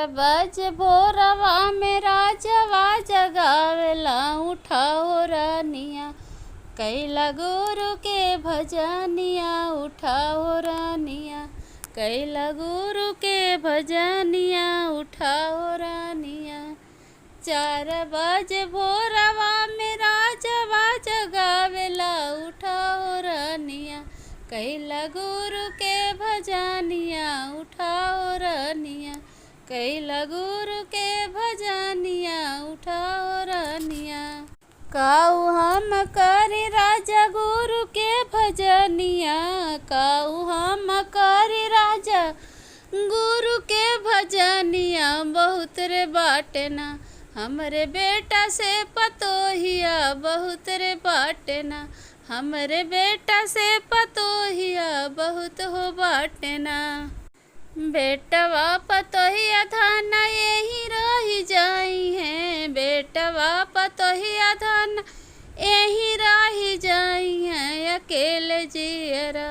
बज भोरवा में राजवा जगावेला उठाओ रानिया, कैला गुरु के भजनिया उठाओ रानिया, कैला गुरु के भजनिया उठाओ रानिया। 4 बजे भोरवा में राजवा जगावेला उठाओ रानिया, कैला गुरु के भजनिया उठाओ रानिया, कैला गुरु के भजनिया उठाओ रानिया। काऊ हम करी राजा गुरु के भजनिया, काऊ हम करी राजा गुरु के भजनिया। बहुत रे बाटना हमरे बेटा से पतोहिया, बहुत रे बाटना हमरे बेटा से पतोहिया, बहुत हो बाटना। बेटवा पतोहिया धन यही रही जाई हैं, बेटवा पतोहिया धन यही रही जाई हैं। अकेले जियरा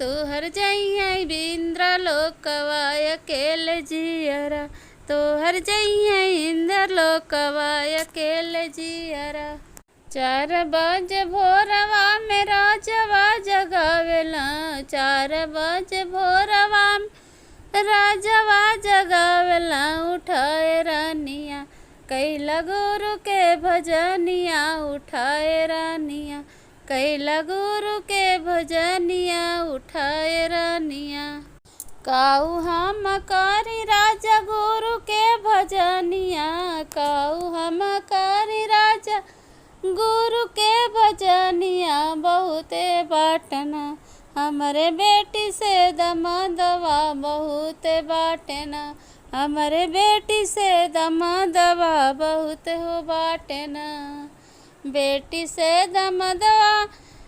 तोहर जाई है इंद्र लोकवा, अकेले जियरा तोहर जाई है इंद्र लोकवा, अकेले जियरा। 4 बजे भोरवा में राजवा जगावेला, 4 बजे भोरवा में राजवा जगावेला उठाए रानिया, कैला गुरु के भजनिया उठाए रानिया, कैला गुरु के भजनिया उठाए रानिया। काऊ हम करी राजा गुरु के भजनिया, काऊ हम करी राजा गुरु के भजनिया। बहुते बाटना हमरे बेटी से दमदवा, बहुत बाटना हमरे बेटी से दमदवा, बहुत हो बाटना। बेटी से दमदवा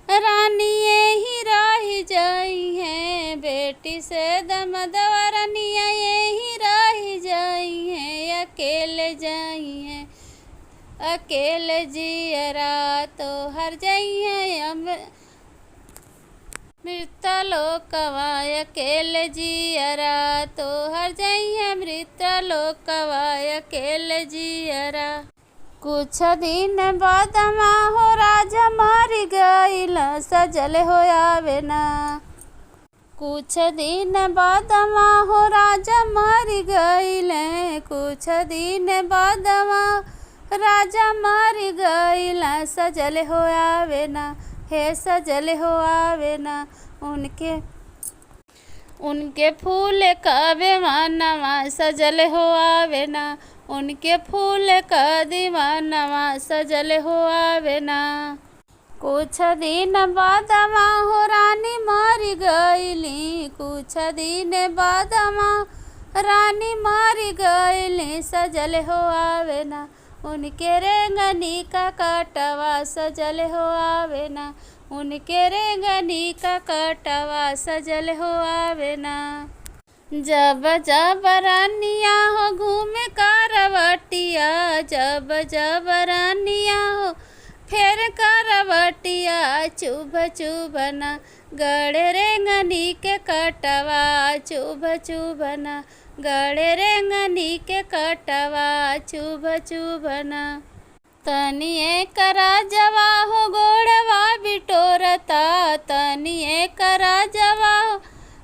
रानी यही रही जाई हैं, बेटी से दमदवा रानिया यही रही जाई हैं। अकेले जाई हैं, अकेले जियरा तोहर जाई हैं मृत लोकवा, अकेले जियरा तोहर जाई है मृत लोकवा, अकेले जियरा। कुछ दिन बाद हो राजा मर गईल सजल हो आवे ना, कुछ दिन बाद हो राजा मर गईल, कुछ दिन बाद राजा मर गईल सजल हो आवे ना, हे सजल हो आवे ना। उनके फूल का दीवानवा सजल हो आवे ना, उनके फूल का दीवानवा सजल हो आवे ना। कुछ दिन बाद हो रानी मर गईली, कुछ दिन बाद रानी मर गईली सजल हो आवे ना। उनके रेंगनी का कटवा सजल हो आवे ना, उनके रेंगनी का कटवा सजल हो आवे ना। जब जब रानिया हो घूमे करवटिया, जब जब रानिया हो फेर करवटिया, चुभ चुभना गड़े रेंगनी के कटवा, चुभ चुभना गड़े रेंगनी के कटवा, चुभ चुभना। तनिए करा जवा हो गोड़वा बिटोरता, तनिए करा जवा हो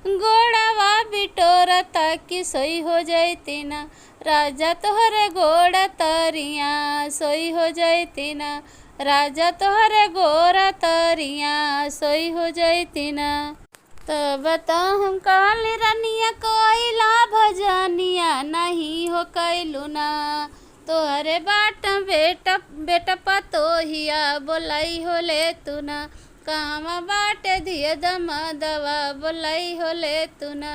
गोड़वा बिटोरता कि सोई हो जैती ना राजा तोहरे गोड़ तरिया, सोई हो जैती ना राजा तोहरे गोड़ तरिया, सोई हो जैती ना। तब तो हम काली रानिया कोइला भजनिया नहीं हो कैलू ना, तोहरे बाट बेटा बेटा पतोहिया बोलाई हो ले तू ना, कहवा बाट दिए दमदवा बोलाई हो ले तू ना।